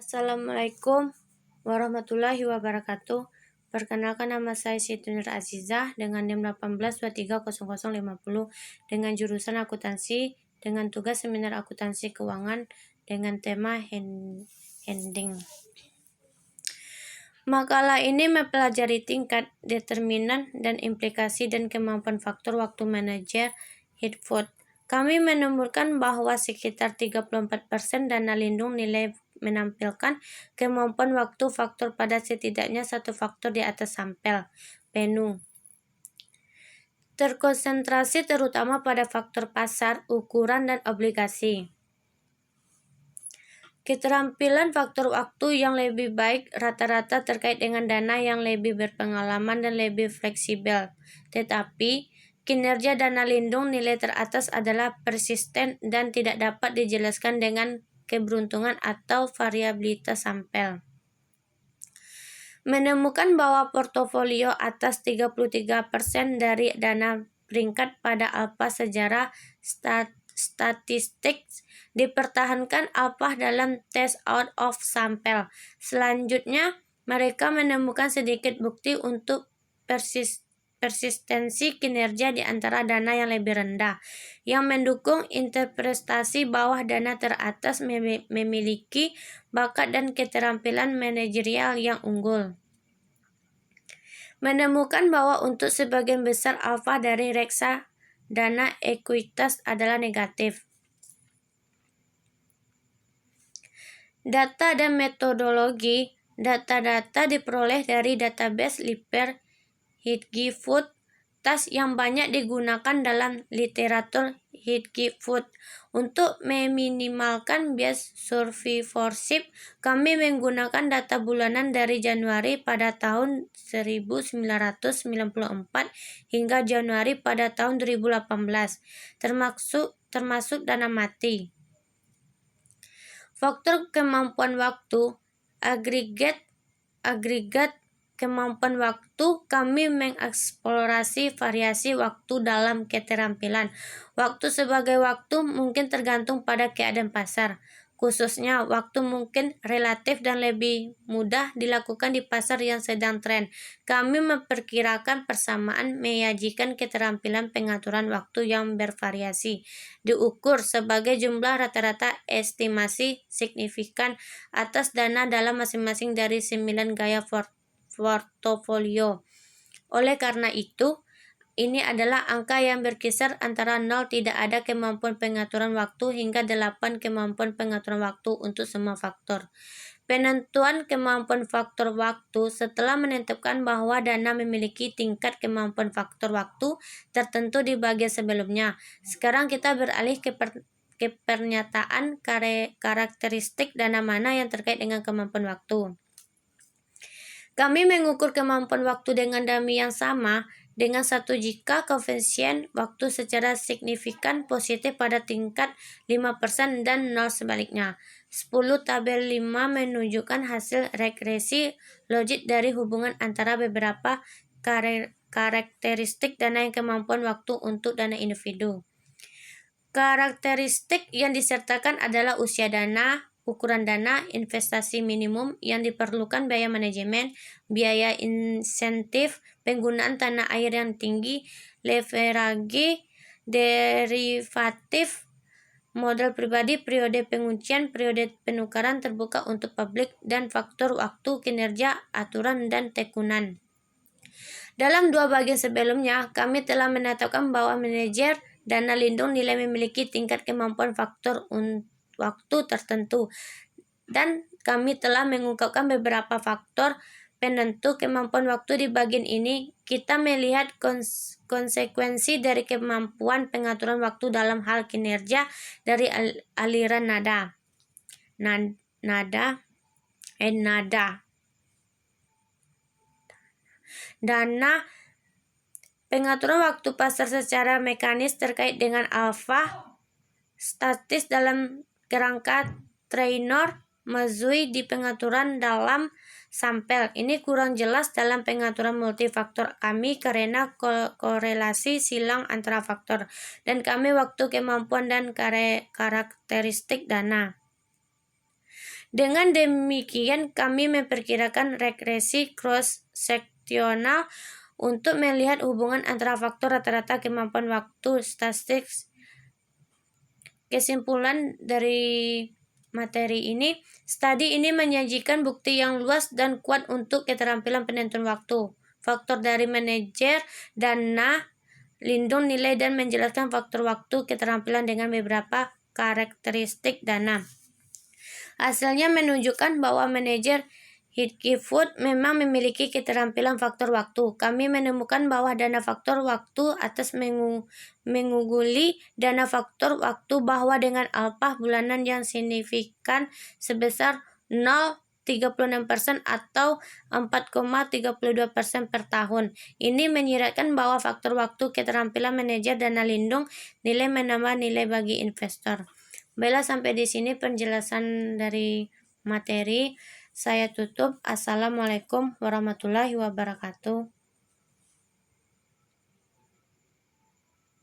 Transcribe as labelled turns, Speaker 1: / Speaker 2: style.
Speaker 1: Assalamualaikum warahmatullahi wabarakatuh. Perkenalkan, nama saya Siti Nur Azizah dengan NIM 18230050 dengan jurusan akuntansi dengan tugas seminar akuntansi keuangan dengan tema handling. Makalah ini mempelajari tingkat, determinan, dan implikasi dan kemampuan faktor waktu manajer Hitchcock. Kami menemukan bahwa sekitar 34% dana lindung nilai menampilkan kemampuan waktu faktor pada setidaknya satu faktor di atas sampel penuh. Terkonsentrasi terutama pada faktor pasar, ukuran, dan obligasi. Keterampilan faktor waktu yang lebih baik rata-rata terkait dengan dana yang lebih berpengalaman dan lebih fleksibel. Tetapi, kinerja dana lindung nilai teratas adalah persisten dan tidak dapat dijelaskan dengan keberuntungan atau variabilitas sampel. Menemukan bahwa portofolio atas 33% dari dana peringkat pada alpha sejarah statistik dipertahankan alpha dalam test out of sampel. Selanjutnya, mereka menemukan sedikit bukti untuk persistensi kinerja di antara dana yang lebih rendah, yang mendukung interpretasi bahwa dana teratas memiliki bakat dan keterampilan manajerial yang unggul. Menemukan bahwa untuk sebagian besar alfa dari reksa dana ekuitas adalah negatif. Data dan metodologi. Data-data diperoleh dari database Lipper Hitchcock tas yang banyak digunakan dalam literatur Hitchcock. Untuk meminimalkan bias survivorship, kami menggunakan data bulanan dari Januari pada tahun 1994 hingga Januari pada tahun 2018, termasuk dana mati. Faktor kemampuan waktu, agregat kemampuan waktu, kami mengeksplorasi variasi waktu dalam keterampilan. Waktu sebagai waktu mungkin tergantung pada keadaan pasar. Khususnya, waktu mungkin relatif dan lebih mudah dilakukan di pasar yang sedang tren. Kami memperkirakan persamaan menyajikan keterampilan pengaturan waktu yang bervariasi, diukur sebagai jumlah rata-rata estimasi signifikan atas dana dalam masing-masing dari 9 gaya portofolio. Oleh karena itu, ini adalah angka yang berkisar antara 0 tidak ada kemampuan pengaturan waktu hingga 8 kemampuan pengaturan waktu untuk semua faktor. Penentuan kemampuan faktor waktu setelah menetapkan bahwa dana memiliki tingkat kemampuan faktor waktu tertentu di bagian sebelumnya. Sekarang kita beralih ke pernyataan karakteristik dana mana yang terkait dengan kemampuan waktu. Kami mengukur kemampuan waktu dengan dummy yang sama dengan satu jika koefisien waktu secara signifikan positif pada tingkat 5% dan 0 sebaliknya. 10 tabel 5 menunjukkan hasil regresi logik dari hubungan antara beberapa karakteristik dana yang kemampuan waktu untuk dana individu. Karakteristik yang disertakan adalah usia dana, ukuran dana, investasi minimum yang diperlukan, biaya manajemen, biaya insentif, penggunaan tanah air yang tinggi, leverage, derivatif, modal pribadi, periode penguncian, periode penukaran terbuka untuk publik, dan faktor waktu, kinerja, aturan, dan tekunan. Dalam dua bagian sebelumnya, kami telah menetapkan bahwa manajer dana lindung nilai memiliki tingkat kemampuan faktor waktu tertentu, dan kami telah mengungkapkan beberapa faktor penentu kemampuan waktu. Di bagian ini, kita melihat konsekuensi dari kemampuan pengaturan waktu dalam hal kinerja dari aliran nada. Dana pengaturan waktu pasar secara mekanis terkait dengan alfa statis dalam kerangka trainor Mazzui di pengaturan dalam sampel. Ini kurang jelas dalam pengaturan multifaktor kami karena korelasi silang antara faktor, dan kami waktu kemampuan dan karakteristik dana. Dengan demikian, kami memperkirakan regresi cross-seksional untuk melihat hubungan antara faktor rata-rata kemampuan waktu statistik. Kesimpulan dari materi ini, studi ini menyajikan bukti yang luas dan kuat untuk keterampilan penentuan waktu, faktor dari manajer dana, lindung nilai, dan menjelaskan faktor waktu keterampilan dengan beberapa karakteristik dana. Hasilnya menunjukkan bahwa manajer Heathkey-Foot memang memiliki keterampilan faktor waktu. Kami menemukan bahwa dana faktor waktu atas mengungguli dana faktor waktu bahwa dengan alfa bulanan yang signifikan sebesar 0,36% atau 4,32% per tahun. Ini menyiratkan bahwa faktor waktu keterampilan manajer dana lindung nilai menambah nilai bagi investor. Baiklah, sampai di sini penjelasan dari materi. Saya tutup. Assalamualaikum warahmatullahi wabarakatuh.